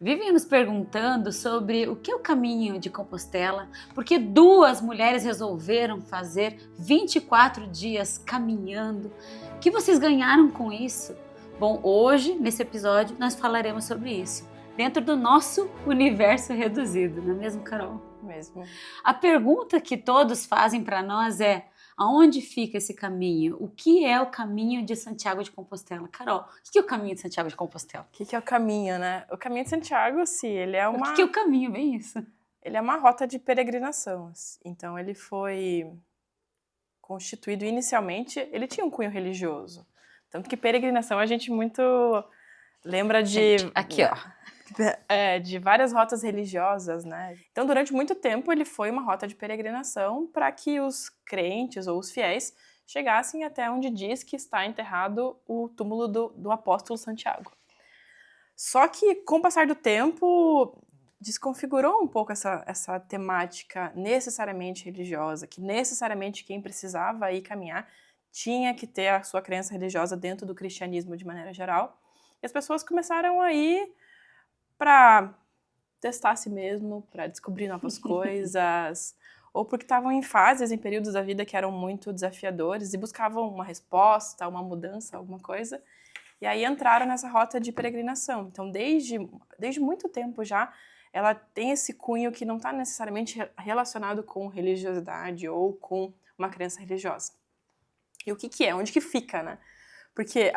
Vivem nos perguntando sobre o que é o caminho de Compostela, porque duas mulheres resolveram fazer 24 dias caminhando. O que vocês ganharam com isso? Bom, hoje, nesse episódio, nós falaremos sobre isso, dentro do nosso universo reduzido, não é mesmo, Carol? Mesmo. A pergunta que todos fazem para nós é: aonde fica esse caminho? O que é o caminho de Santiago de Compostela? Carol, o que é o caminho de Santiago de Compostela? O que é o caminho, né? O caminho de Santiago, sim, ele é O que é o caminho? Bem isso. Ele é uma rota de peregrinação. Então, ele foi constituído inicialmente, ele tinha um cunho religioso. Tanto que peregrinação a gente muito lembra de... Gente, aqui, ó. De várias rotas religiosas, né? Então, durante muito tempo, ele foi uma rota de peregrinação para que os crentes ou os fiéis chegassem até onde diz que está enterrado o túmulo do apóstolo Santiago. Só que, com o passar do tempo, desconfigurou um pouco essa temática necessariamente religiosa, que necessariamente quem precisava ir caminhar tinha que ter a sua crença religiosa dentro do cristianismo de maneira geral. E as pessoas começaram a ir para testar a si mesmo, para descobrir novas coisas, ou porque estavam em fases, em períodos da vida que eram muito desafiadores e buscavam uma resposta, uma mudança, alguma coisa. E aí entraram nessa rota de peregrinação. Então, desde muito tempo já, ela tem esse cunho que não está necessariamente relacionado com religiosidade ou com uma crença religiosa. E o que é? Onde que fica, né? Porque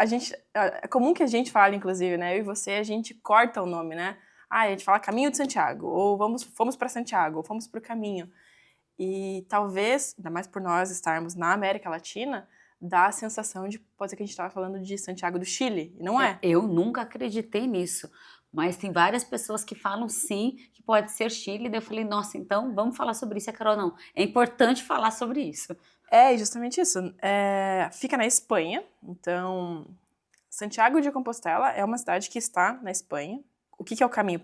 é comum que a gente fale, inclusive, né? Eu e você, a gente corta o nome, né? A gente fala Caminho de Santiago, ou fomos para Santiago, ou fomos para o caminho. E talvez, ainda mais por nós estarmos na América Latina, dá a sensação de pode ser que a gente estava falando de Santiago do Chile, e não é. Eu nunca acreditei nisso, mas tem várias pessoas que falam sim, que pode ser Chile, daí eu falei, nossa, então vamos falar sobre isso. E a Carol, não, é importante falar sobre isso. É justamente isso. Fica na Espanha, então Santiago de Compostela é uma cidade que está na Espanha. O que é o caminho?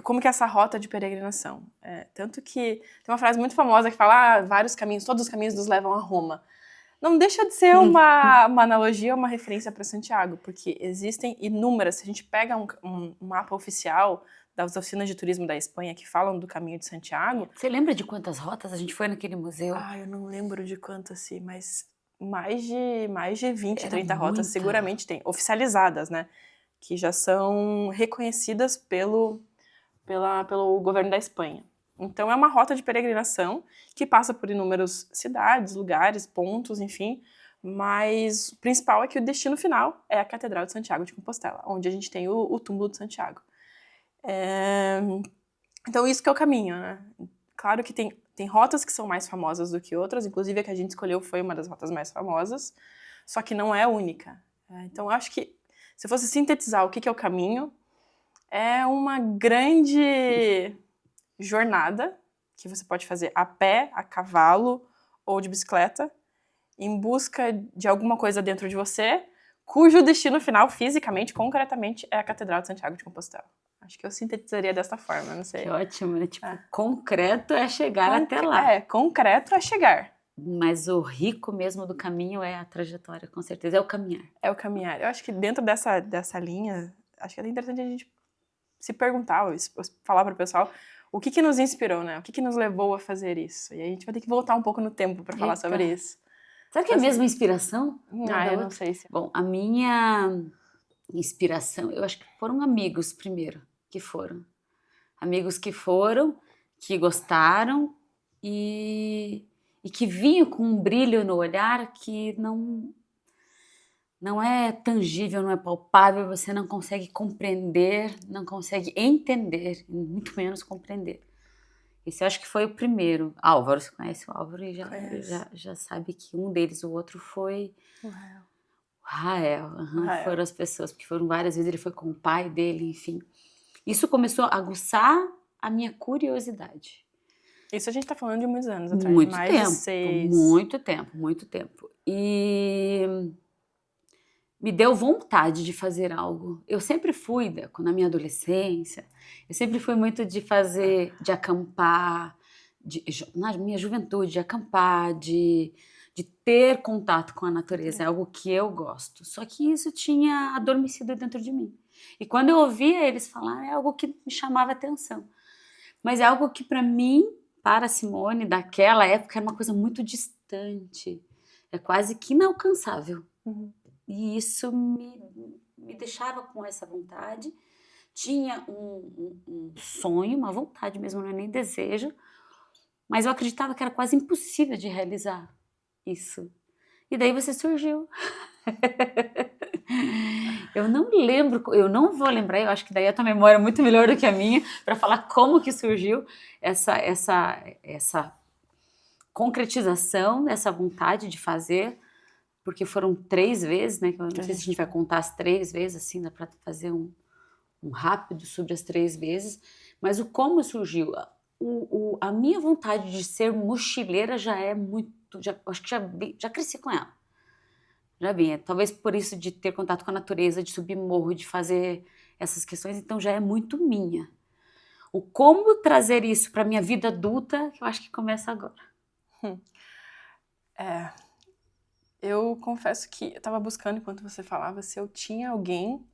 Como que é essa rota de peregrinação? Tanto que tem uma frase muito famosa que fala vários caminhos, todos os caminhos nos levam a Roma. Não deixa de ser uma analogia, uma referência para Santiago, porque existem inúmeras. Se a gente pega um mapa oficial das oficinas de turismo da Espanha que falam do caminho de Santiago... Você lembra de quantas rotas a gente foi naquele museu? Eu não lembro de quantas, assim, mas mais de 20, 30 rotas muita. seguramente tem, oficializadas, né? Que já são reconhecidas pelo governo da Espanha. Então, é uma rota de peregrinação que passa por inúmeras cidades, lugares, pontos, enfim, mas o principal é que o destino final é a Catedral de Santiago de Compostela, onde a gente tem o túmulo de Santiago. Então, isso que é o caminho, né? Claro que tem rotas que são mais famosas do que outras, inclusive a que a gente escolheu foi uma das rotas mais famosas, só que não é única. Então, eu acho que, se eu fosse sintetizar o que é o caminho, é uma grande jornada que você pode fazer a pé, a cavalo ou de bicicleta, em busca de alguma coisa dentro de você, cujo destino final, fisicamente, concretamente, é a Catedral de Santiago de Compostela. Acho que eu sintetizaria dessa forma, não sei. Que ótimo, né? Tipo, concreto é chegar até lá. Concreto é chegar. Mas o rico mesmo do caminho é a trajetória, com certeza, é o caminhar. É o caminhar. Eu acho que dentro dessa linha, acho que é interessante a gente se perguntar, falar para o pessoal o que nos inspirou, né? O que nos levou a fazer isso? E aí a gente vai ter que voltar um pouco no tempo para falar sobre isso. Será que é a mesma inspiração? Eu não sei se... Bom, a minha inspiração, eu acho que foram amigos primeiro, que foram. Amigos que foram, que gostaram e que vinham com um brilho no olhar que não é tangível, não é palpável, você não consegue compreender, não consegue entender, muito menos compreender. Esse eu acho que foi o primeiro. Álvaro, você conhece o Álvaro e já sabe que um deles, o outro foi o Rael. Foram as pessoas, porque foram várias vezes, ele foi com o pai dele, enfim. Isso começou a aguçar a minha curiosidade. Isso a gente tá falando de muitos anos atrás. Muito tempo. E me deu vontade de fazer algo. Eu sempre fui, na minha adolescência, eu sempre fui muito de acampar, na minha juventude, de acampar, de ter contato com a natureza, é algo que eu gosto. Só que isso tinha adormecido dentro de mim. E quando eu ouvia eles falar, é algo que me chamava atenção. Mas é algo que para mim, para a Simone, daquela época, era uma coisa muito distante. É quase que inalcançável. E isso me deixava com essa vontade. Tinha um sonho, uma vontade mesmo, não é nem desejo, mas eu acreditava que era quase impossível de realizar isso. E daí você surgiu. Eu não lembro, eu não vou lembrar, eu acho que daí a tua memória é muito melhor do que a minha, para falar como que surgiu essa concretização dessa vontade de fazer, porque foram 3 vezes, né? Que eu não sei se a gente vai contar as 3 vezes, assim, dá para fazer um rápido sobre as 3 vezes, mas o como surgiu. A minha vontade de ser mochileira já é muito, acho que já cresci com ela. Já vinha, talvez por isso de ter contato com a natureza, de subir morro, de fazer essas questões, então já é muito minha. O como trazer isso para minha vida adulta, eu acho que começa agora. Eu confesso que eu estava buscando, enquanto você falava, se eu tinha alguém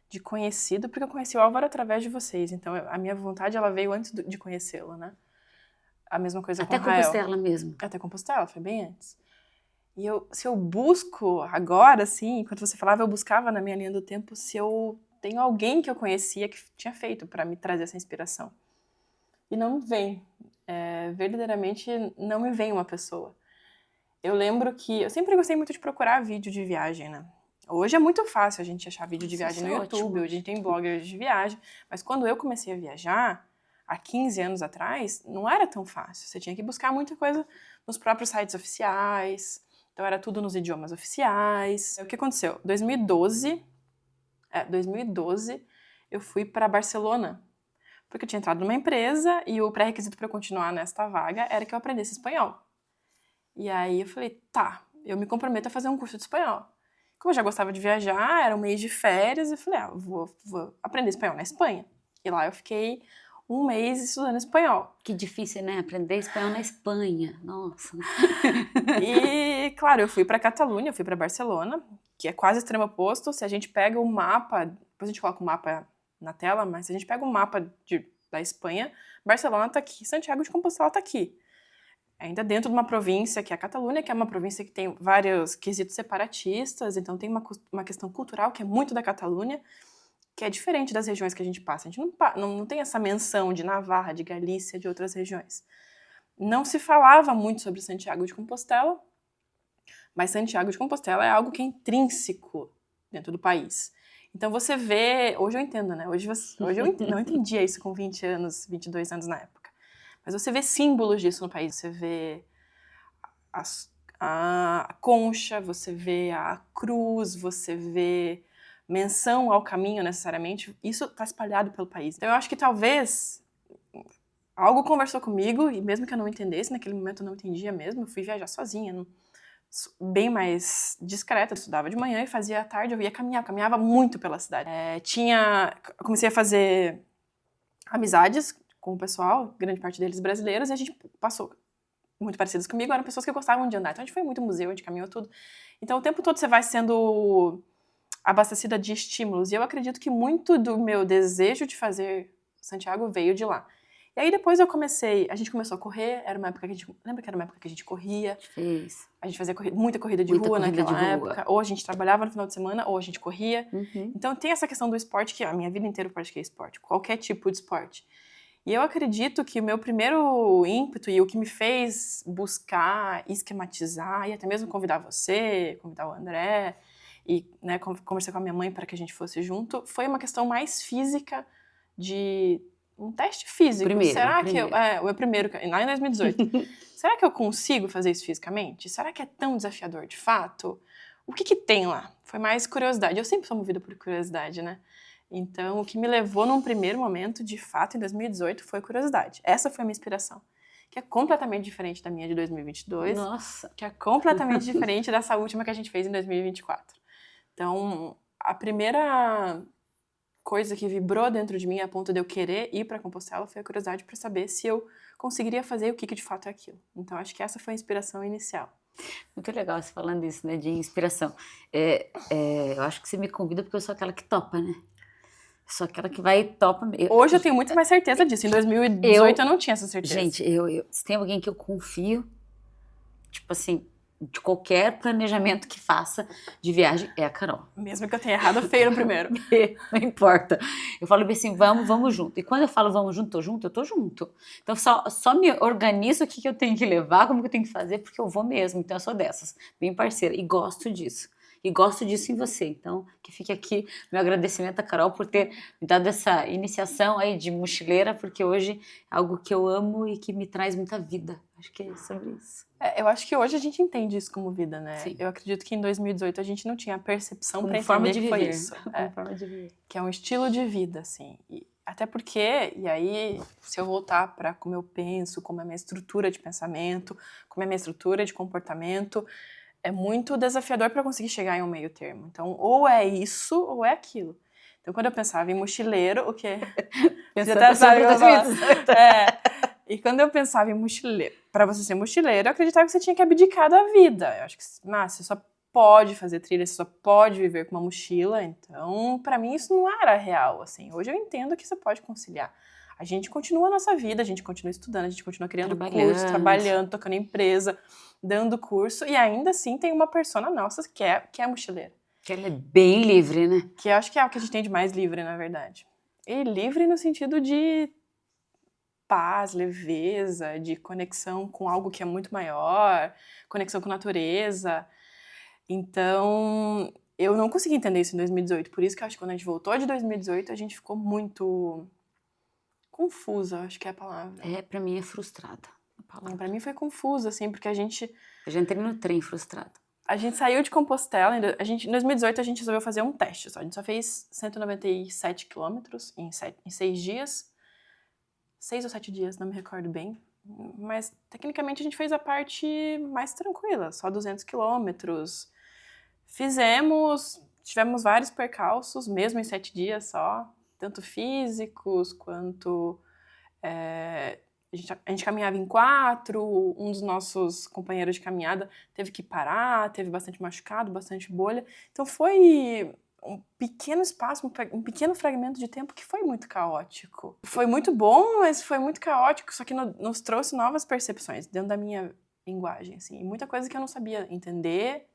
de conhecido, porque eu conheci o Álvaro através de vocês, então a minha vontade ela veio antes de conhecê-lo, né? A mesma coisa com o Rael. Até Compostela mesmo. Até Compostela, foi bem antes. E se eu busco agora, assim, enquanto você falava, eu buscava na minha linha do tempo se eu tenho alguém que eu conhecia que tinha feito para me trazer essa inspiração. E não me vem. Verdadeiramente não me vem uma pessoa. Eu lembro que eu sempre gostei muito de procurar vídeo de viagem, né? Hoje é muito fácil a gente achar vídeo de viagem no YouTube, ótimo. hoje a gente tem bloggers de viagem, mas quando eu comecei a viajar, há 15 anos atrás, não era tão fácil. Você tinha que buscar muita coisa nos próprios sites oficiais, então era tudo nos idiomas oficiais. O que aconteceu? 2012, eu fui para Barcelona, porque eu tinha entrado numa empresa e o pré-requisito para eu continuar nesta vaga era que eu aprendesse espanhol. E aí eu falei, tá, eu me comprometo a fazer um curso de espanhol. Como eu já gostava de viajar, era um mês de férias, eu falei, vou aprender espanhol na Espanha. E lá eu fiquei um mês estudando espanhol. Que difícil, né? Aprender espanhol na Espanha, nossa. E, claro, eu fui para Catalunha, eu fui para Barcelona, que é quase extremo oposto. Se a gente pega o mapa, depois a gente coloca o mapa na tela, mas se a gente pega o mapa da Espanha, Barcelona tá aqui, Santiago de Compostela tá aqui. Ainda dentro de uma província que é a Catalunha, que é uma província que tem vários quesitos separatistas, então tem uma questão cultural que é muito da Catalunha, que é diferente das regiões que a gente passa. A gente não tem essa menção de Navarra, de Galícia, de outras regiões. Não se falava muito sobre Santiago de Compostela, mas Santiago de Compostela é algo que é intrínseco dentro do país. Então você vê, hoje eu entendo, né? Hoje eu não entendia isso com 20 anos, 22 anos na época. Mas você vê símbolos disso no país. Você vê a concha, você vê a cruz, você vê menção ao caminho necessariamente. Isso está espalhado pelo país. Então eu acho que talvez algo conversou comigo, e mesmo que eu não entendesse, naquele momento eu não entendia mesmo, eu fui viajar sozinha, bem mais discreta, eu estudava de manhã e fazia à tarde, eu ia caminhar, eu caminhava muito pela cidade. Eu comecei a fazer amizades com o pessoal, grande parte deles brasileiros, e a gente passou muito parecidos comigo, eram pessoas que gostavam de andar. Então a gente foi muito museu, a gente caminhou tudo. Então o tempo todo você vai sendo abastecida de estímulos. E eu acredito que muito do meu desejo de fazer Santiago veio de lá. E aí depois a gente começou a correr, lembra que era uma época que a gente corria? Fez. A gente fazia muita corrida de rua naquela época. Ou a gente trabalhava no final de semana, ou a gente corria. Uhum. Então tem essa questão do esporte, que a minha vida inteira eu pratiquei esporte, qualquer tipo de esporte. E eu acredito que o meu primeiro ímpeto e o que me fez buscar, esquematizar e até mesmo convidar você, convidar o André e, né, conversar com a minha mãe para que a gente fosse junto, foi uma questão mais física, de um teste físico. O meu primeiro, lá em 2018. Será que eu consigo fazer isso fisicamente? Será que é tão desafiador de fato? O que tem lá? Foi mais curiosidade. Eu sempre sou movida por curiosidade, né? Então, o que me levou num primeiro momento, de fato, em 2018, foi curiosidade. Essa foi a minha inspiração, que é completamente diferente da minha de 2022. Nossa! Que é completamente diferente dessa última que a gente fez em 2024. Então, a primeira coisa que vibrou dentro de mim a ponto de eu querer ir para Compostela foi a curiosidade para saber se eu conseguiria fazer e o que de fato é aquilo. Então, acho que essa foi a inspiração inicial. Muito legal você falando isso, né, de inspiração. Eu acho que você me convida porque eu sou aquela que topa, né? sou aquela que vai e topa. Hoje eu tenho muito mais certeza disso. Em 2018 eu não tinha essa certeza. Gente, se tem alguém que eu confio, tipo assim, de qualquer planejamento que faça de viagem, é a Carol. Mesmo que eu tenha errado feio no primeiro. Não importa. Eu falo bem assim, vamos junto. E quando eu falo vamos junto, eu tô junto. Então só me organizo o que eu tenho que levar, como que eu tenho que fazer, porque eu vou mesmo. Então eu sou dessas, bem parceira. E gosto disso. E gosto disso em você. Então, que fique aqui meu agradecimento a Carol por ter me dado essa iniciação aí de mochileira, porque hoje é algo que eu amo e que me traz muita vida. Acho que é sobre isso. Eu acho que hoje a gente entende isso como vida, né? Sim. Eu acredito que em 2018 a gente não tinha a percepção para forma entender de que viver. foi isso. Como forma de viver. Que é um estilo de vida, assim. Até porque, e aí, se eu voltar para como eu penso, como é a minha estrutura de pensamento, como é a minha estrutura de comportamento, é muito desafiador para conseguir chegar em um meio termo. Então, ou é isso, ou é aquilo. Então, quando eu pensava em mochileiro, o quê? Você até sabe o que eu falo. E quando eu pensava em mochileiro, para você ser mochileiro, eu acreditava que você tinha que abdicar da vida. Eu acho que você só pode fazer trilha, você só pode viver com uma mochila. Então, para mim, isso não era real, assim. Hoje eu entendo que você pode conciliar. A gente continua a nossa vida, a gente continua estudando, a gente continua criando curso, trabalhando, tocando empresa, dando curso, e ainda assim tem uma persona nossa que é mochileira. Que ela é bem livre, né? Que eu acho que é o que a gente tem de mais livre, na verdade. E livre no sentido de paz, leveza, de conexão com algo que é muito maior, conexão com a natureza. Então, eu não consegui entender isso em 2018, por isso que eu acho que quando a gente voltou de 2018, a gente ficou muito confusa, acho que é a palavra. Pra mim é frustrada. Pra mim foi confuso, assim, porque eu já entrei no trem frustrada. A gente saiu de Compostela, em 2018 a gente resolveu fazer um teste só. A gente só fez 197 quilômetros em 6 dias. 6 ou 7 dias, não me recordo bem. Mas, tecnicamente, a gente fez a parte mais tranquila, só 200 quilômetros. Tivemos vários percalços, mesmo em 7 dias só, tanto físicos quanto... A gente caminhava em 4, um dos nossos companheiros de caminhada teve que parar, teve bastante machucado, bastante bolha. Então foi um pequeno espaço, um pequeno fragmento de tempo que foi muito caótico. Foi muito bom, mas foi muito caótico, só que nos trouxe novas percepções dentro da minha linguagem, assim. E muita coisa que eu não sabia entender,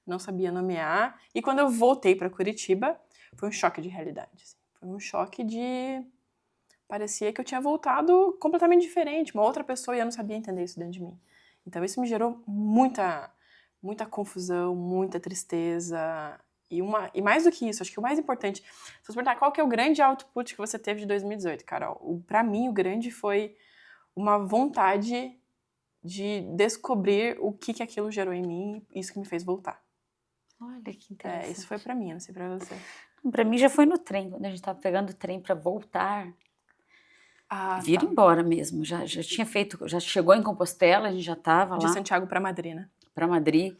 não sabia nomear. E quando eu voltei para Curitiba, foi um choque de realidade. Assim. Foi um choque de... Parecia que eu tinha voltado completamente diferente, uma outra pessoa, e eu não sabia entender isso dentro de mim. Então isso me gerou muita confusão, muita tristeza, e mais do que isso, acho que o mais importante, se você perguntar qual que é o grande output que você teve de 2018, Carol, pra mim o grande foi uma vontade de descobrir o que aquilo gerou em mim, e isso que me fez voltar. Olha que interessante. Isso foi pra mim, não sei pra você. Pra mim já foi no trem, quando a gente tava pegando o trem pra voltar... vir embora mesmo, já tinha feito, já chegou em Compostela, a gente já estava lá. De Santiago para Madrid, né? Para Madrid.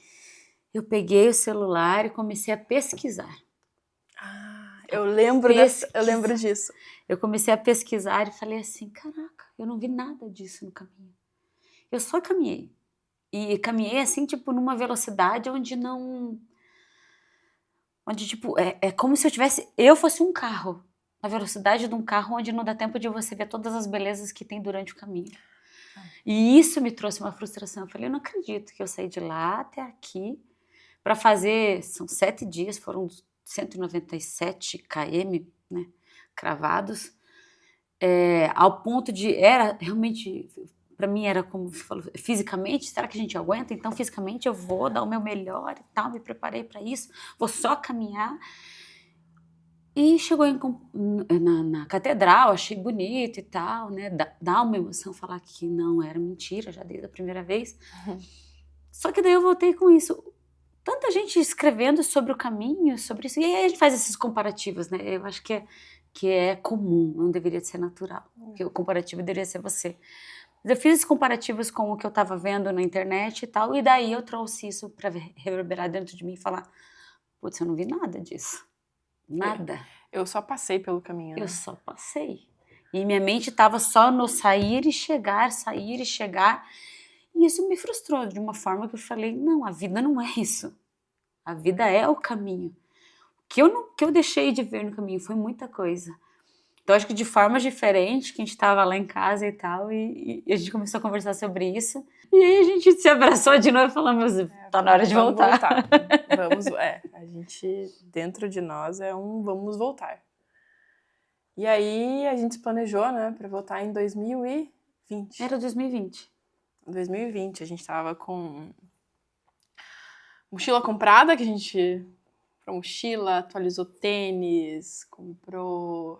Eu peguei o celular e comecei a pesquisar. Eu lembro disso. Eu comecei a pesquisar e falei assim, caraca, eu não vi nada disso no caminho. Eu só caminhei. E caminhei assim, tipo, numa velocidade onde não... Onde, tipo, é como se eu fosse um carro. Na velocidade de um carro onde não dá tempo de você ver todas as belezas que tem durante o caminho. E isso me trouxe uma frustração. Eu falei, eu não acredito que eu saí de lá até aqui para fazer, são 7 dias, foram 197 km, né, cravados, ao ponto de, era realmente, para mim era como você falou, fisicamente, será que a gente aguenta? Então fisicamente eu vou dar o meu melhor e tal, me preparei para isso, vou só caminhar. E chegou na catedral, achei bonito e tal, né? Dá uma emoção falar que não era mentira, já desde a primeira vez. Só que daí eu voltei com isso. Tanta gente escrevendo sobre o caminho, sobre isso. E aí a gente faz esses comparativos, né? Eu acho que é comum, não deveria ser natural. Porque o comparativo deveria ser você. Mas eu fiz esses comparativos com o que eu estava vendo na internet e tal. E daí eu trouxe isso para reverberar dentro de mim e falar, putz, eu não vi nada disso. Nada. Eu só passei pelo caminho, né? Eu só passei. E minha mente estava só no sair e chegar. E isso me frustrou de uma forma que eu falei, não, a vida não é isso. A vida é o caminho. que eu deixei de ver no caminho, foi muita coisa. Então, acho que de formas diferentes, que a gente estava lá em casa e tal, e a gente começou a conversar sobre isso. E aí a gente se abraçou de novo e falamos, tá na hora de voltar. A gente, dentro de nós, vamos voltar. E aí a gente se planejou, né, para voltar em 2020. Era 2020. 2020, a gente tava com mochila comprada, que a gente comprou mochila, atualizou tênis,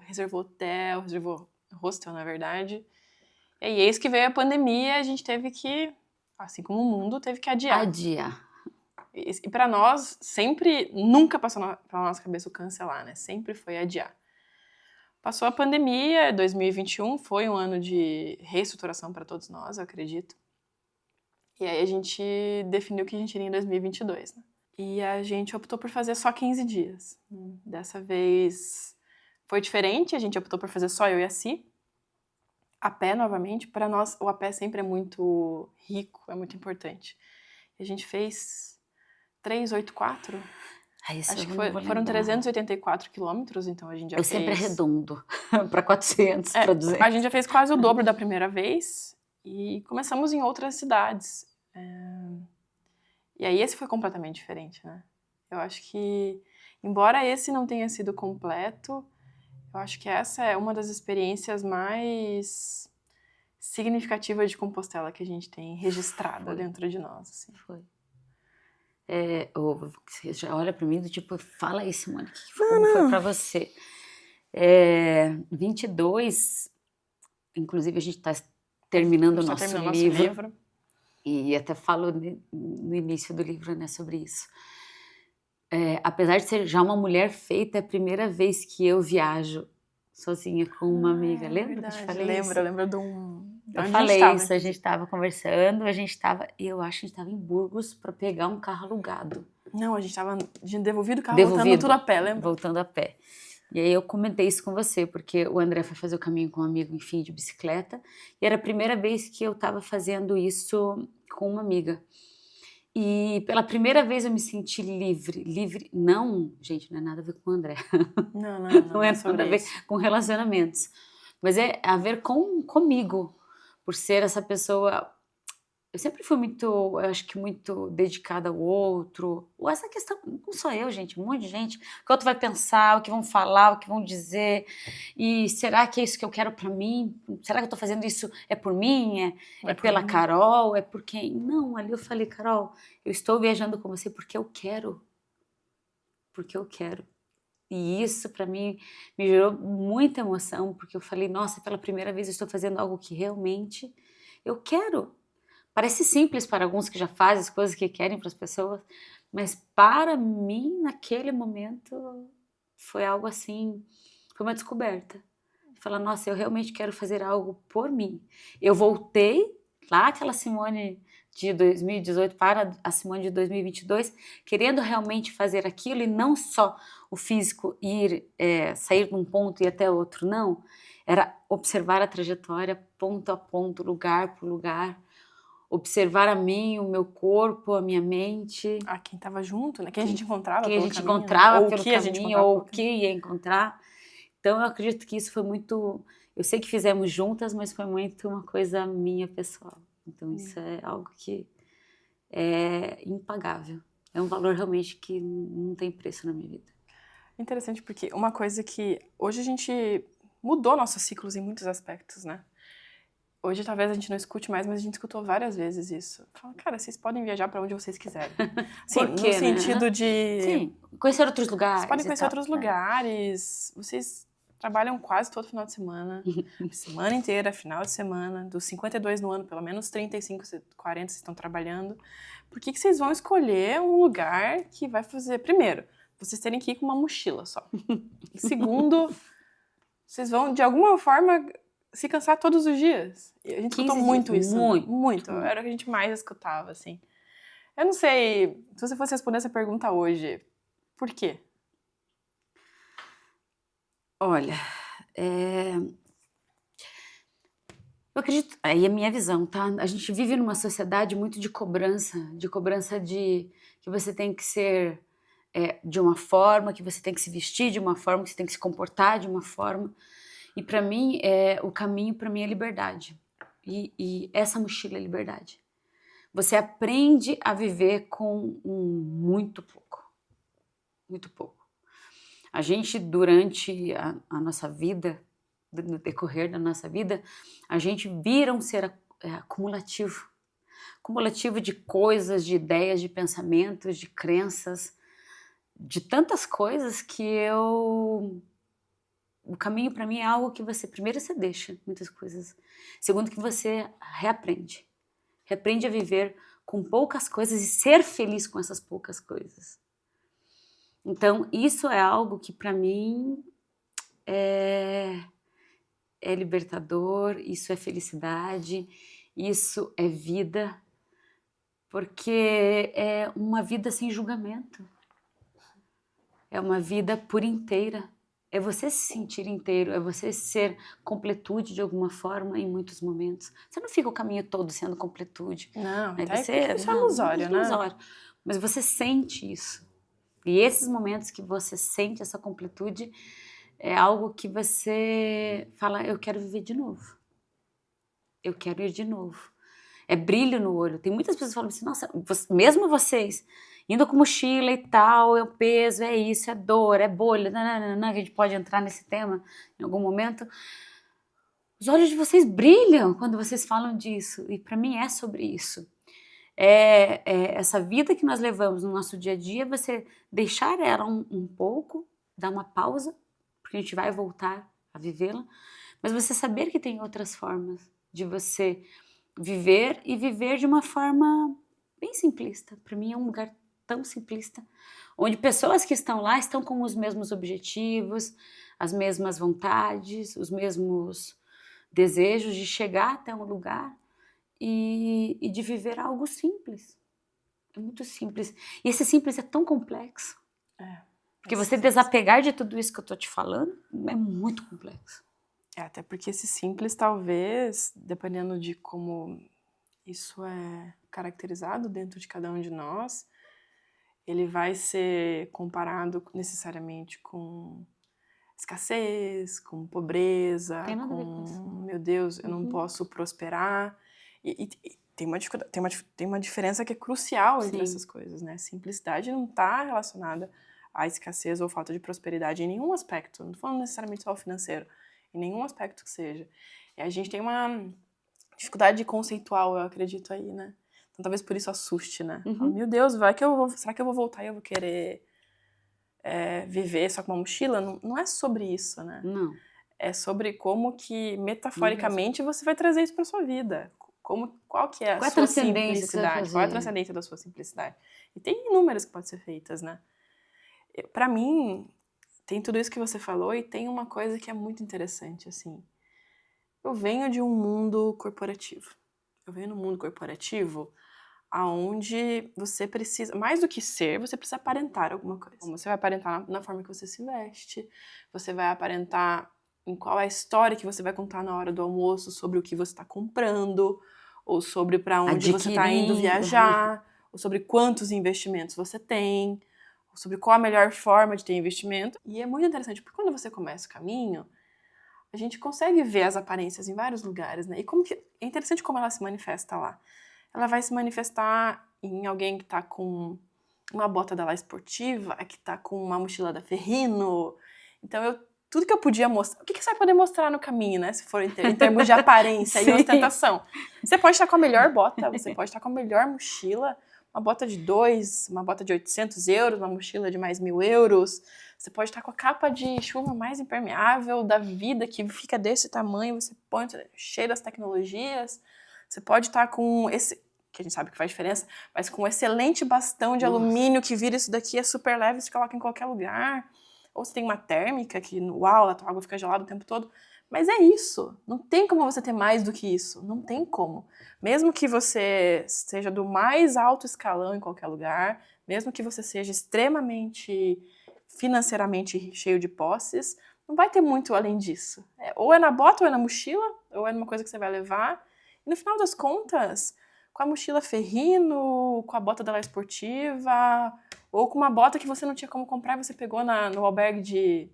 reservou hotel, reservou hostel, na verdade. E aí, eis que veio a pandemia, a gente teve que, assim como o mundo, teve que adiar. E para nós, nunca passou pela nossa cabeça o cancelar, né? Sempre foi adiar. Passou a pandemia, 2021 foi um ano de reestruturação para todos nós, eu acredito. E aí a gente definiu que a gente iria em 2022, né? E a gente optou por fazer só 15 dias. Dessa vez foi diferente, a gente optou por fazer só eu e a Si. A pé, novamente. Para nós, o a pé sempre é muito rico, é muito importante. E a gente fez 384. Acho que foram 384 quilômetros, então a gente já fez... Eu sempre arredondo para 400, para 200. A gente já fez quase o dobro da primeira vez e começamos em outras cidades. E aí esse foi completamente diferente, né? Eu acho que, embora esse não tenha sido completo, eu acho que essa é uma das experiências mais significativas de Compostela que a gente tem registrada dentro de nós. Assim. Foi. Você já olha pra mim do tipo, fala aí, Simone, como foi pra você? 22, inclusive a gente tá terminando o nosso livro. E até falo no início do livro, né, sobre isso. Apesar de ser já uma mulher feita, é a primeira vez que eu viajo sozinha com uma amiga. Lembra que eu te falei isso? Lembro de um... Eu falei isso, a gente estava conversando, eu acho que a gente estava em Burgos para pegar um carro alugado. Não, a gente tinha devolvido o carro, voltando tudo a pé, lembra? Voltando a pé. E aí eu comentei isso com você, porque o André foi fazer o caminho com um amigo, enfim, de bicicleta, e era a primeira vez que eu estava fazendo isso com uma amiga. E pela primeira vez eu me senti livre, não, gente, não é nada a ver com o André. Não é nada a ver com relacionamentos, mas é a ver comigo, por ser essa pessoa. Eu sempre fui eu acho que muito dedicada ao outro. Ou essa questão, não sou eu, gente, um monte de gente. O que o outro vai pensar, o que vão falar, o que vão dizer. E será que é isso que eu quero pra mim? Será que eu tô fazendo isso por mim? É pela Carol? É por quem? Não, ali eu falei, Carol, eu estou viajando com você porque eu quero. Porque eu quero. E isso pra mim me gerou muita emoção, porque eu falei, nossa, pela primeira vez eu estou fazendo algo que realmente eu quero. Parece simples para alguns que já fazem as coisas que querem para as pessoas, mas para mim, naquele momento, foi algo assim, foi uma descoberta. Falar, nossa, eu realmente quero fazer algo por mim. Eu voltei lá, aquela Simone de 2018 para a Simone de 2022, querendo realmente fazer aquilo e não só o físico sair de um ponto e ir até outro, não. Era observar a trajetória, ponto a ponto, lugar por lugar, observar a mim, o meu corpo, a minha mente. Quem estava junto, né? Quem a gente encontrava pelo caminho, ou o que ia encontrar. Então, eu acredito que isso foi muito... Eu sei que fizemos juntas, mas foi muito uma coisa minha, pessoal. Então, isso é algo que é impagável. É um valor realmente que não tem preço na minha vida. Interessante, porque uma coisa que... Hoje a gente mudou nossos ciclos em muitos aspectos, né? Hoje talvez a gente não escute mais, mas a gente escutou várias vezes isso. Fala, cara, vocês podem viajar para onde vocês quiserem. Sim, no sentido de... Sim, conhecer outros lugares. Vocês podem conhecer outros lugares. Vocês trabalham quase todo final de semana. Semana inteira, final de semana. Dos 52 no ano, pelo menos 35, 40 vocês estão trabalhando. Por que vocês vão escolher um lugar que vai fazer... Primeiro, vocês terem que ir com uma mochila só. Segundo, vocês vão, de alguma forma... se cansar todos os dias. E a gente escutou muito isso. Muito. Era o que a gente mais escutava, assim. Eu não sei, se você fosse responder essa pergunta hoje, por quê? Olha, eu acredito, aí é a minha visão, tá? A gente vive numa sociedade muito de cobrança de que você tem que ser de uma forma, que você tem que se vestir de uma forma, que você tem que se comportar de uma forma. E para mim, o caminho para mim é liberdade. E essa mochila é liberdade. Você aprende a viver com muito pouco. Muito pouco. A gente, durante a nossa vida, no decorrer da nossa vida, a gente vira um ser acumulativo. Acumulativo de coisas, de ideias, de pensamentos, de crenças, de tantas coisas que o caminho para mim é algo que primeiro você deixa muitas coisas, segundo que você reaprende a viver com poucas coisas e ser feliz com essas poucas coisas. Então isso é algo que para mim é libertador, isso é felicidade, isso é vida, porque é uma vida sem julgamento. É uma vida por inteira. É você se sentir inteiro, é você ser completude de alguma forma em muitos momentos. Você não fica o caminho todo sendo completude. Não, Aí até você, que isso é ilusório, né? Ilusório. Mas você sente isso. E esses momentos que você sente essa completude é algo que você fala, eu quero viver de novo. Eu quero ir de novo. É brilho no olho. Tem muitas pessoas que falam assim, nossa, mesmo vocês indo com mochila e tal, é o peso, é isso, é dor, é bolha, nananana, que a gente pode entrar nesse tema em algum momento. Os olhos de vocês brilham quando vocês falam disso. E para mim é sobre isso. Essa vida que nós levamos no nosso dia a dia, você deixar ela um pouco, dar uma pausa, porque a gente vai voltar a vivê-la, mas você saber que tem outras formas de você viver e viver de uma forma bem simplista. Para mim é um lugar tão simplista, onde pessoas que estão lá estão com os mesmos objetivos, as mesmas vontades, os mesmos desejos de chegar até um lugar e de viver algo simples. É muito simples. E esse simples é tão complexo. Porque você desapegar de tudo isso que eu estou te falando é muito complexo. Até porque esse simples, talvez, dependendo de como isso é caracterizado dentro de cada um de nós, ele vai ser comparado necessariamente com escassez, com pobreza, com, meu Deus, eu não posso prosperar. E tem uma diferença que é crucial entre essas coisas, né? Simplicidade não está relacionada à escassez ou falta de prosperidade em nenhum aspecto. Não estou falando necessariamente só o financeiro, em nenhum aspecto que seja. E a gente tem uma dificuldade conceitual, eu acredito aí, né? Então talvez por isso assuste, né? Oh, meu Deus, será que eu vou voltar e eu vou querer viver só com uma mochila? Não é sobre isso, né? Não. É sobre como que, metaforicamente, você vai trazer isso para sua vida. Qual que é a sua simplicidade? Qual é a transcendência da sua simplicidade? E tem inúmeras que podem ser feitas, né? Para mim, tem tudo isso que você falou e tem uma coisa que é muito interessante, assim. Eu venho de um mundo corporativo. Eu venho num mundo corporativo onde você precisa, mais do que ser, você precisa aparentar alguma coisa. Você vai aparentar na forma que você se veste, você vai aparentar em qual é a história que você vai contar na hora do almoço sobre o que você está comprando, ou sobre para onde você está indo viajar, ou sobre quantos investimentos você tem, ou sobre qual a melhor forma de ter investimento. E é muito interessante, porque quando você começa o caminho, a gente consegue ver as aparências em vários lugares, né? E é interessante como ela se manifesta lá. Ela vai se manifestar em alguém que tá com uma bota da La Esportiva, que tá com uma mochila da Ferrino. Então, tudo que eu podia mostrar... O que você vai poder mostrar no caminho, né? Se for em termos de aparência e ostentação. Você pode estar com a melhor bota, você pode estar com a melhor mochila, uma bota de 2, uma bota de 800 euros, uma mochila de mais 1.000 euros. Você pode estar com a capa de chuva mais impermeável da vida, que fica desse tamanho, você põe cheio das tecnologias. Você pode estar com esse, que a gente sabe que faz diferença, mas com um excelente bastão de alumínio que vira isso daqui, é super leve, você coloca em qualquer lugar. Ou você tem uma térmica que, uau, a tua água fica gelada o tempo todo. Mas é isso. Não tem como você ter mais do que isso. Não tem como. Mesmo que você seja do mais alto escalão em qualquer lugar, mesmo que você seja extremamente financeiramente cheio de posses, não vai ter muito além disso. Ou é na bota, ou é na mochila, ou é numa coisa que você vai levar. E no final das contas, com a mochila Ferrino, com a bota dela esportiva, ou com uma bota que você não tinha como comprar e você pegou no albergue de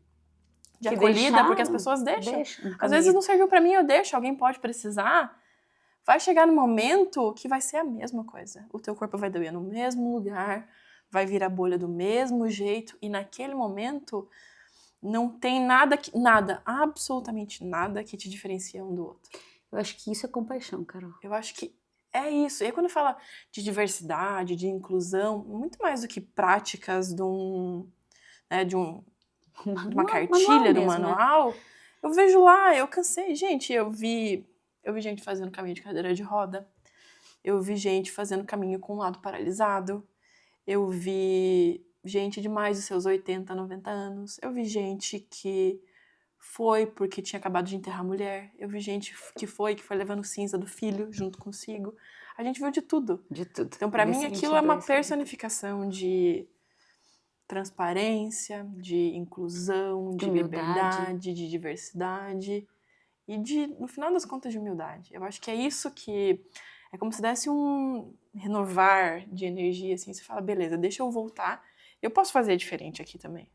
acolhida, porque as pessoas deixam. Às vezes não serviu pra mim, eu deixo, alguém pode precisar. Vai chegar no momento que vai ser a mesma coisa. O teu corpo vai doer no mesmo lugar, vai vir a bolha do mesmo jeito, e naquele momento não tem nada, absolutamente nada que te diferencia um do outro. Eu acho que isso é compaixão, Carol. Eu acho que é isso. E aí quando fala de diversidade, de inclusão, muito mais do que práticas de uma cartilha, do manual, né? Eu vejo lá, eu cansei. Gente, eu vi gente fazendo caminho de cadeira de roda, eu vi gente fazendo caminho com o lado paralisado, eu vi gente de mais dos seus 80, 90 anos, eu vi gente que foi porque tinha acabado de enterrar a mulher, eu vi gente que foi levando cinza do filho junto consigo. A gente viu de tudo. De tudo. Então, pra mim, aquilo é uma personificação de transparência, de inclusão, de liberdade, de diversidade e no final das contas, de humildade. Eu acho que é isso que é como se desse um renovar de energia, assim, você fala, beleza, deixa eu voltar, eu posso fazer diferente aqui também.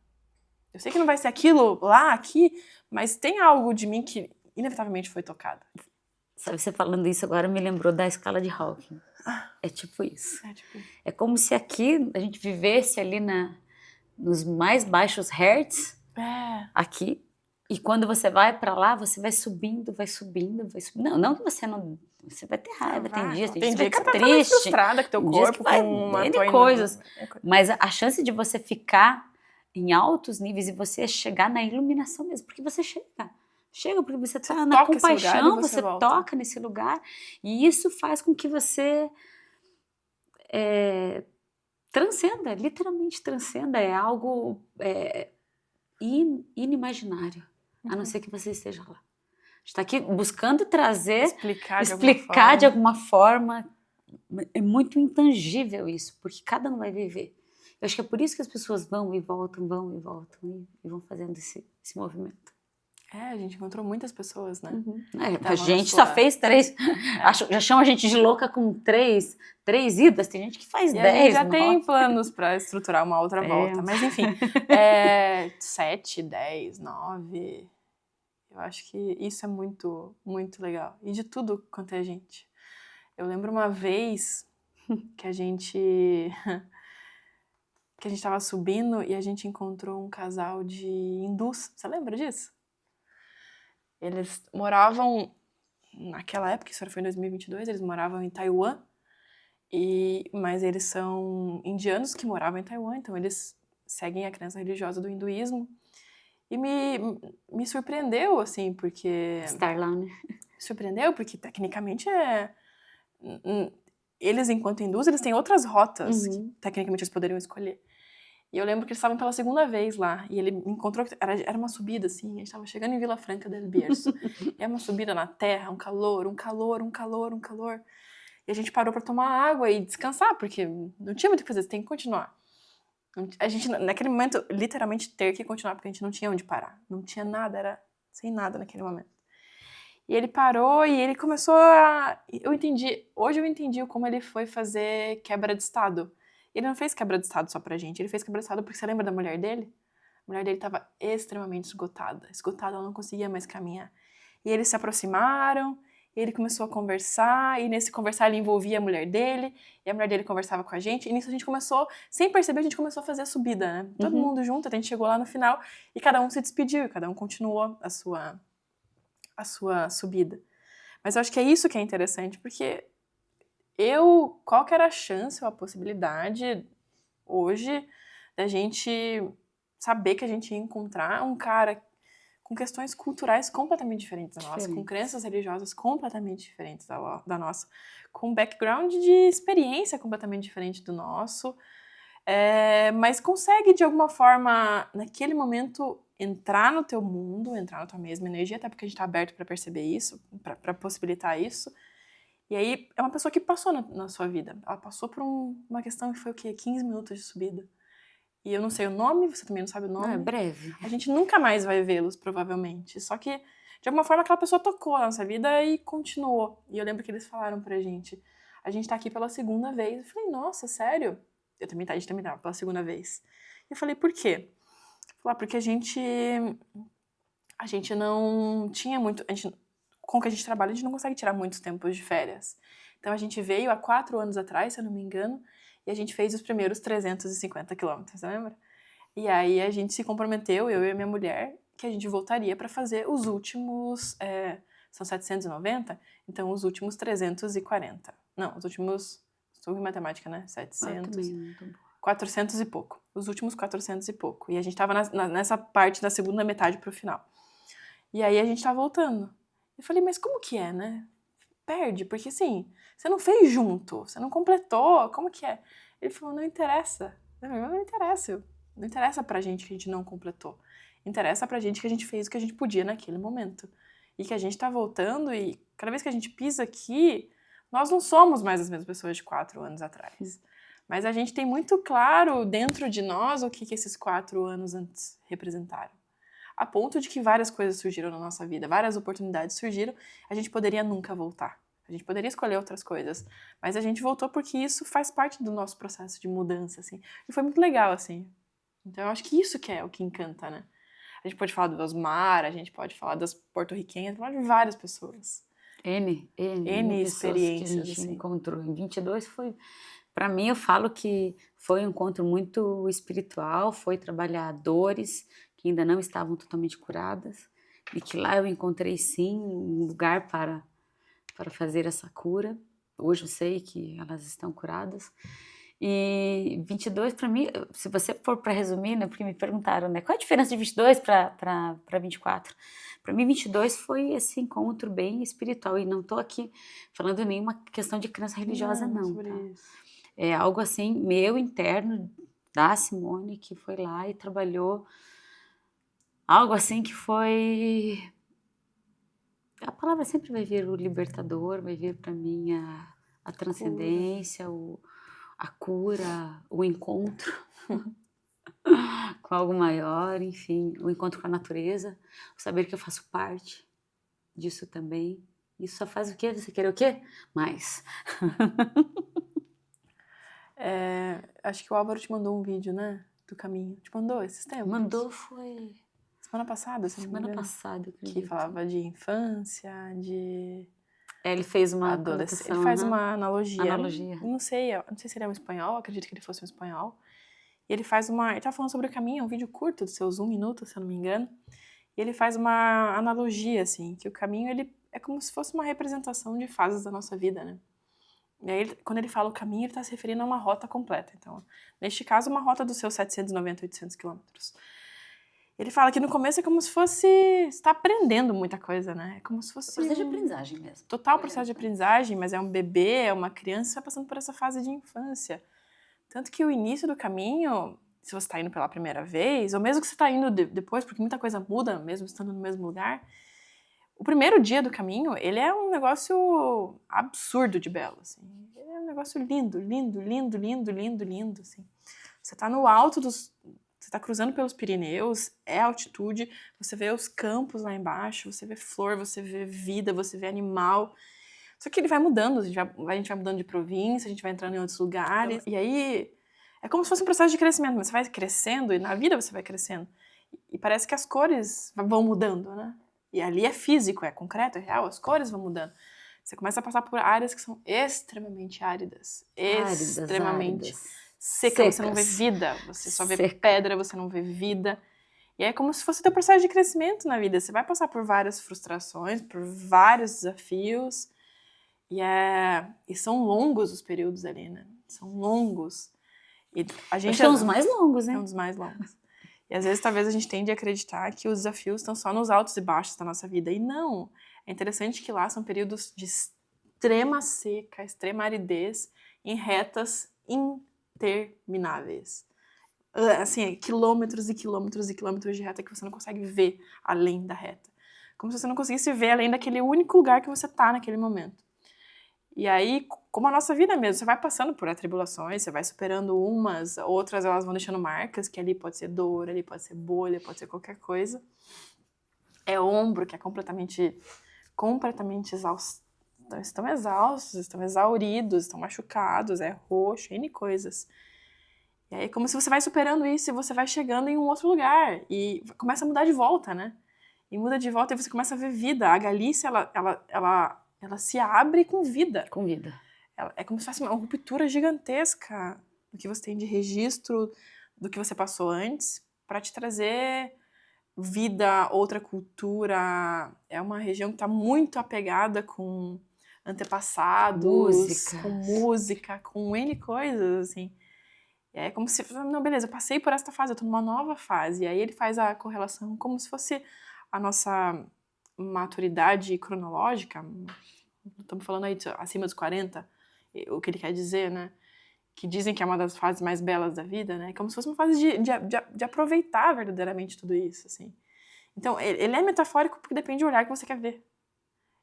Eu sei que não vai ser aquilo lá, aqui, mas tem algo de mim que inevitavelmente foi tocado. Sabe, você falando isso agora me lembrou da escala de Hawking. É tipo isso. É como se aqui a gente vivesse ali nos mais baixos hertz, aqui, e quando você vai pra lá, você vai subindo, vai subindo, vai subindo. Não que você não... Você vai ter raiva, tem dias que você vai ficar triste. Frustrada que teu corpo vai com uma coisas. Mas a chance de você ficar em altos níveis e você chegar na iluminação mesmo, porque você chega porque você está na compaixão, você toca nesse lugar, e isso faz com que você transcenda, literalmente transcenda, é algo inimaginário, a não ser que você esteja lá. A gente está aqui buscando trazer, explicar de alguma forma, é muito intangível isso, porque cada um vai viver. Eu acho que é por isso que as pessoas vão e voltam, e vão fazendo esse movimento. A gente encontrou muitas pessoas, né? A gente só fez 3. Já chama a gente de louca com 3 idas. Tem gente que faz 10. A gente já tem planos para estruturar uma outra volta. Mas, enfim, 7, 10, 9. Eu acho que isso é muito, muito legal. E de tudo quanto é gente. Eu lembro uma vez que a gente estava subindo e a gente encontrou um casal de hindus. Você lembra disso? Eles moravam, naquela época, isso foi em 2022, eles moravam em Taiwan, mas eles são indianos que moravam em Taiwan, então eles seguem a crença religiosa do hinduísmo. E me surpreendeu, assim, porque... Estar lá, né? Surpreendeu, porque tecnicamente eles, enquanto hindus, eles têm outras rotas que tecnicamente eles poderiam escolher. E eu lembro que eles estavam pela segunda vez lá, e ele me encontrou, era uma subida, assim, a gente estava chegando em Vila Franca del Bierzo. É uma subida na terra, um calor. E a gente parou para tomar água e descansar, porque não tinha muito o que fazer, você tem que continuar. A gente, naquele momento, literalmente ter que continuar, porque a gente não tinha onde parar. Não tinha nada, era sem nada naquele momento. E ele parou e ele começou hoje eu entendi como ele foi fazer quebra de estado. Ele não fez quebra de estado só pra gente, ele fez quebra de estado porque você lembra da mulher dele? A mulher dele estava extremamente esgotada, ela não conseguia mais caminhar. E eles se aproximaram, e ele começou a conversar, e nesse conversar ele envolvia a mulher dele, e a mulher dele conversava com a gente, e nisso a gente começou, sem perceber, a gente começou a fazer a subida, né? Todo mundo junto, a gente chegou lá no final, e cada um se despediu, e cada um continuou a sua subida. Mas eu acho que é isso que é interessante, porque qual que era a chance ou a possibilidade hoje da gente saber que a gente ia encontrar um cara com questões culturais completamente diferentes da nossa, com crenças religiosas completamente diferentes da nossa, com um background de experiência completamente diferente do nosso, mas consegue de alguma forma, naquele momento, entrar no teu mundo, entrar na tua mesma energia, até porque a gente está aberto para perceber isso, para possibilitar isso. E aí, é uma pessoa que passou na sua vida. Ela passou por uma questão que foi o quê? 15 minutos de subida. E eu não sei o nome, você também não sabe o nome. É breve. A gente nunca mais vai vê-los, provavelmente. Só que, de alguma forma, aquela pessoa tocou na nossa vida e continuou. E eu lembro que eles falaram pra gente, a gente tá aqui pela segunda vez. Eu falei, nossa, sério? A gente também tava pela segunda vez. Eu falei, por quê? Falei, porque a gente não tinha muito... com o que a gente trabalha, a gente não consegue tirar muitos tempos de férias. Então, a gente veio há 4 anos atrás, se eu não me engano, e a gente fez os primeiros 350 quilômetros, lembra? E aí, a gente se comprometeu, eu e a minha mulher, que a gente voltaria para fazer os últimos... são 790, então os últimos 340. Não, os últimos... Estou em matemática, né? 700... 400 e pouco. Os últimos 400 e pouco. E a gente tava nessa parte da segunda metade pro final. E aí a gente tá voltando. Eu falei, mas como que é, né? Perde, porque assim, você não fez junto, você não completou, como que é? Ele falou, não interessa. Não interessa. Não interessa pra gente que a gente não completou. Interessa pra gente que a gente fez o que a gente podia naquele momento. E que a gente tá voltando e cada vez que a gente pisa aqui, nós não somos mais as mesmas pessoas de 4 anos atrás. Mas a gente tem muito claro dentro de nós o que esses 4 anos antes representaram. A ponto de que várias coisas surgiram na nossa vida, várias oportunidades surgiram, a gente poderia nunca voltar. A gente poderia escolher outras coisas, mas a gente voltou porque isso faz parte do nosso processo de mudança, assim. E foi muito legal, assim. Então eu acho que isso que é o que encanta, né? A gente pode falar do Osmar, a gente pode falar das porto-riquenhas, falar de várias pessoas. N experiências, que a gente assim. encontrou. Em 22 foi... Para mim, eu falo que foi um encontro muito espiritual, foi trabalhar dores que ainda não estavam totalmente curadas, e que lá eu encontrei, sim, um lugar para fazer essa cura. Hoje eu sei que elas estão curadas. E 22, para mim, se você for para resumir, né, porque me perguntaram, né, qual é a diferença de 22 para 24? Para mim, 22 foi esse encontro bem espiritual, e não estou aqui falando nenhuma questão de crença religiosa, não, sobre tá? isso. É algo assim, meu interno, da Simone, que foi lá e trabalhou algo assim que foi... A palavra sempre vai vir o libertador, vai vir para mim a transcendência, a cura, o encontro com algo maior, enfim, o encontro com a natureza, o saber que eu faço parte disso também. Isso só faz o quê? Você quer o quê? Mais. Acho que o Álvaro te mandou um vídeo, né? Do caminho. Te mandou esses tempos? Mandou, foi... Semana passada, se não me Semana engano. passada, eu acredito. Que falava de infância, de... Ele fez uma adolescência. colocação, Ele faz uma analogia. Analogia. Não sei se ele é um espanhol, acredito que ele fosse um espanhol. E ele faz uma... Ele tá falando sobre o caminho, é um vídeo curto, de seus 1 minuto, se eu não me engano. E ele faz uma analogia, assim, que o caminho, ele é como se fosse uma representação de fases da nossa vida, né? E aí, quando ele fala o caminho, ele está se referindo a uma rota completa. Então, neste caso, uma rota dos seus 790, 800 quilômetros. Ele fala que no começo é como se fosse... Você está aprendendo muita coisa, né? É como se fosse... Processo de aprendizagem mesmo. Total processo de aprendizagem, mas é um bebê, é uma criança passando por essa fase de infância. Tanto que o início do caminho, se você está indo pela primeira vez, ou mesmo que você está indo depois, porque muita coisa muda, mesmo estando no mesmo lugar... O primeiro dia do caminho, ele é um negócio absurdo de belo, assim. Ele é um negócio lindo, lindo, lindo, lindo, lindo, lindo, assim. Você tá no alto dos... Você tá cruzando pelos Pirineus, é altitude, você vê os campos lá embaixo, você vê flor, você vê vida, você vê animal. Só que ele vai mudando, a gente vai mudando de província, a gente vai entrando em outros lugares. E aí, é como se fosse um processo de crescimento, mas você vai crescendo e na vida você vai crescendo. E parece que as cores vão mudando, né? E ali é físico, é concreto, é real, as cores vão mudando. Você começa a passar por áreas que são extremamente áridas. Extremamente secas. Você não vê vida, você só vê pedra, você não vê vida. E é como se fosse o teu processo de crescimento na vida. Você vai passar por várias frustrações, por vários desafios. E são longos os períodos ali, né? São longos. E a gente são os mais longos, né? São os mais longos. E às vezes, talvez a gente tende a acreditar que os desafios estão só nos altos e baixos da nossa vida. E não. É interessante que lá são períodos de extrema seca, extrema aridez, em retas intermináveis. Assim, quilômetros e quilômetros e quilômetros de reta que você não consegue ver além da reta. Como se você não conseguisse ver além daquele único lugar que você está naquele momento. E aí, como a nossa vida mesmo, você vai passando por atribulações, você vai superando umas, outras elas vão deixando marcas, que ali pode ser dor, ali pode ser bolha, pode ser qualquer coisa. É ombro, que é completamente estão exaustos, estão exauridos, estão machucados, é roxo, N coisas. E aí é como se você vai superando isso e você vai chegando em um outro lugar. E começa a mudar de volta, né? E muda de volta e você começa a ver vida. A Galícia, ela se abre com vida. Com vida. É como se fosse uma ruptura gigantesca do que você tem de registro, do que você passou antes, para te trazer vida, outra cultura. É uma região que está muito apegada com antepassados, com música, com N coisas, assim. E aí é como se, não, beleza, eu passei por esta fase, eu tô numa nova fase. E aí ele faz a correlação como se fosse a nossa maturidade cronológica. Estamos falando aí de acima dos 40, o que ele quer dizer, né? Que dizem que é uma das fases mais belas da vida, né? Como se fosse uma fase de aproveitar verdadeiramente tudo isso, assim. Então, ele é metafórico porque depende do olhar que você quer ver.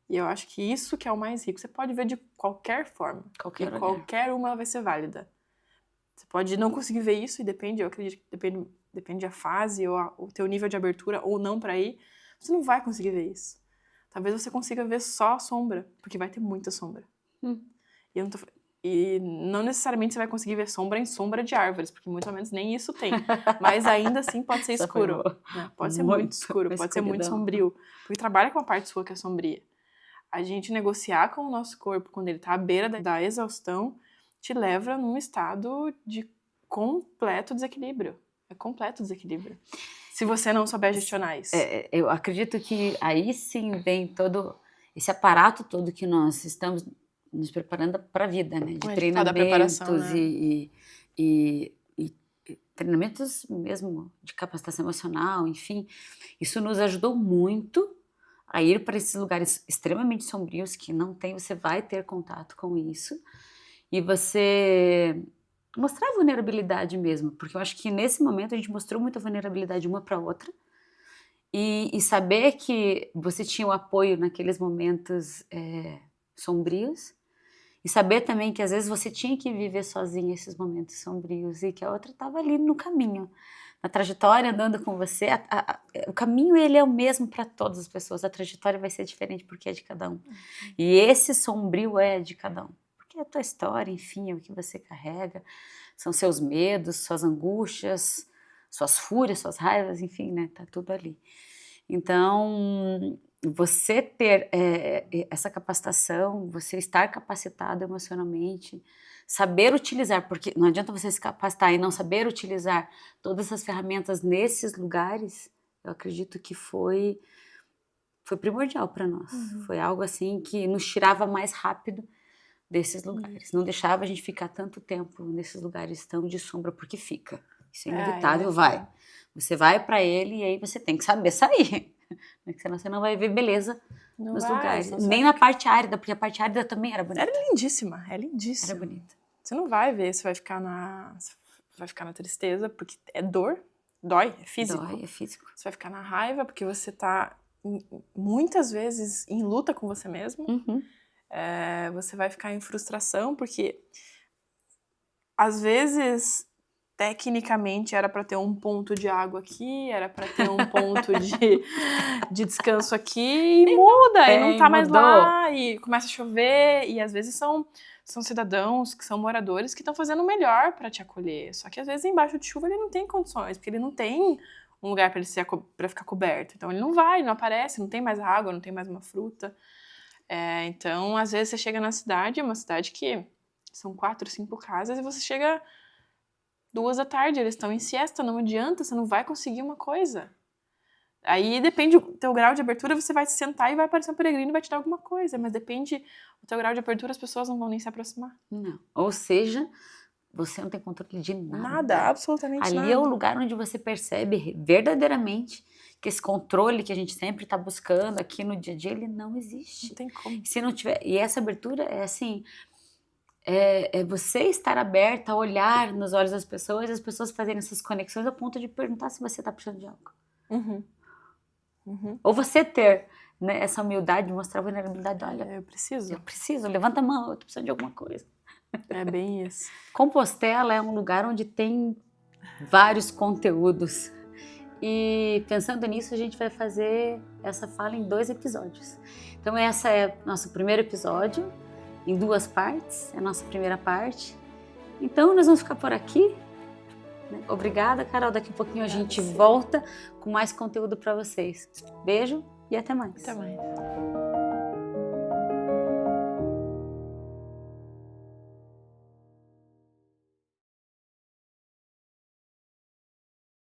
E eu acho que isso que é o mais rico. Você pode ver de qualquer forma. Qualquer uma vai ser válida. Você pode não conseguir ver isso, e depende, eu acredito que depende da fase, ou o teu nível de abertura, ou não pra ir. Você não vai conseguir ver isso. Talvez você consiga ver só a sombra, porque vai ter muita sombra. E não necessariamente você vai conseguir ver sombra em sombra de árvores, porque muito menos nem isso tem. Mas ainda assim pode ser escuro. Né? Pode ser muito escuro, pode ser muito sombrio. Porque trabalha com a parte sua que é sombria. A gente negociar com o nosso corpo quando ele tá à beira da exaustão te leva num estado de completo desequilíbrio. É completo desequilíbrio. Se você não souber gestionar isso. Eu acredito que aí sim vem todo esse aparato todo que nós estamos nos preparando para a vida, né? De treinamentos, né? E treinamentos mesmo de capacitação emocional, enfim. Isso nos ajudou muito a ir para esses lugares extremamente sombrios que você vai ter contato com isso. E você mostrar vulnerabilidade mesmo, porque eu acho que nesse momento a gente mostrou muita vulnerabilidade uma para outra, e saber que você tinha o apoio naqueles momentos sombrios, e saber também que às vezes você tinha que viver sozinha esses momentos sombrios, e que a outra estava ali no caminho, na trajetória, andando com você. O caminho ele é o mesmo para todas as pessoas, a trajetória vai ser diferente porque é de cada um. E esse sombrio é de cada um. É a tua história, enfim, é o que você carrega, são seus medos, suas angústias, suas fúrias, suas raivas, enfim, né, tá tudo ali. Então, você ter essa capacitação, você estar capacitado emocionalmente, saber utilizar, porque não adianta você se capacitar e não saber utilizar todas essas ferramentas nesses lugares, eu acredito que foi primordial para nós. Foi algo assim que nos tirava mais rápido desses lugares. Não deixava a gente ficar tanto tempo nesses lugares tão de sombra, porque fica. Isso é inevitável, vai. Você vai para ele e aí você tem que saber sair. Senão você não vai ver beleza nos lugares. Nem na parte árida, porque a parte árida também era bonita. Era lindíssima, é lindíssima. Era bonita. Você não vai ver, você vai ficar na tristeza, porque é dor, dói, é físico. Dói, é físico. Você vai ficar na raiva, porque você tá muitas vezes em luta com você mesmo. Você vai ficar em frustração, porque às vezes tecnicamente era para ter um ponto de água aqui, era para ter um ponto de descanso aqui, e muda, e não tá mais lá, e começa a chover, e às vezes são cidadãos que são moradores que estão fazendo o melhor para te acolher, só que às vezes embaixo de chuva ele não tem condições, porque ele não tem um lugar para ficar coberto, então ele não vai, não aparece, não tem mais água, não tem mais uma fruta. Então, às vezes você chega na cidade, é uma cidade que são 4, 5 casas, e você chega 2 da tarde, eles estão em siesta, não adianta, você não vai conseguir uma coisa. Aí depende do teu grau de abertura, você vai se sentar e vai aparecer um peregrino e vai te dar alguma coisa, mas depende do teu grau de abertura, as pessoas não vão nem se aproximar. Não. Ou seja, você não tem controle de nada. Nada, absolutamente nada. Ali é o lugar onde você percebe verdadeiramente que esse controle que a gente sempre está buscando aqui no dia a dia, ele não existe. Não tem como. Se não tiver, e essa abertura é assim, é você estar aberta a olhar nos olhos das pessoas e as pessoas fazerem essas conexões a ponto de perguntar se você está precisando de algo. Ou você ter, né, essa humildade de mostrar a vulnerabilidade. Olha, eu preciso, levanta a mão, eu tô precisando de alguma coisa. É bem isso. Compostela é um lugar onde tem vários conteúdos E pensando nisso, a gente vai fazer essa fala em 2 episódios. Então essa é nosso primeiro episódio, em 2 partes, é a nossa primeira parte. Então nós vamos ficar por aqui. Obrigada, Carol. Daqui a pouquinho a gente volta com mais conteúdo para vocês. Beijo e até mais. Até mais.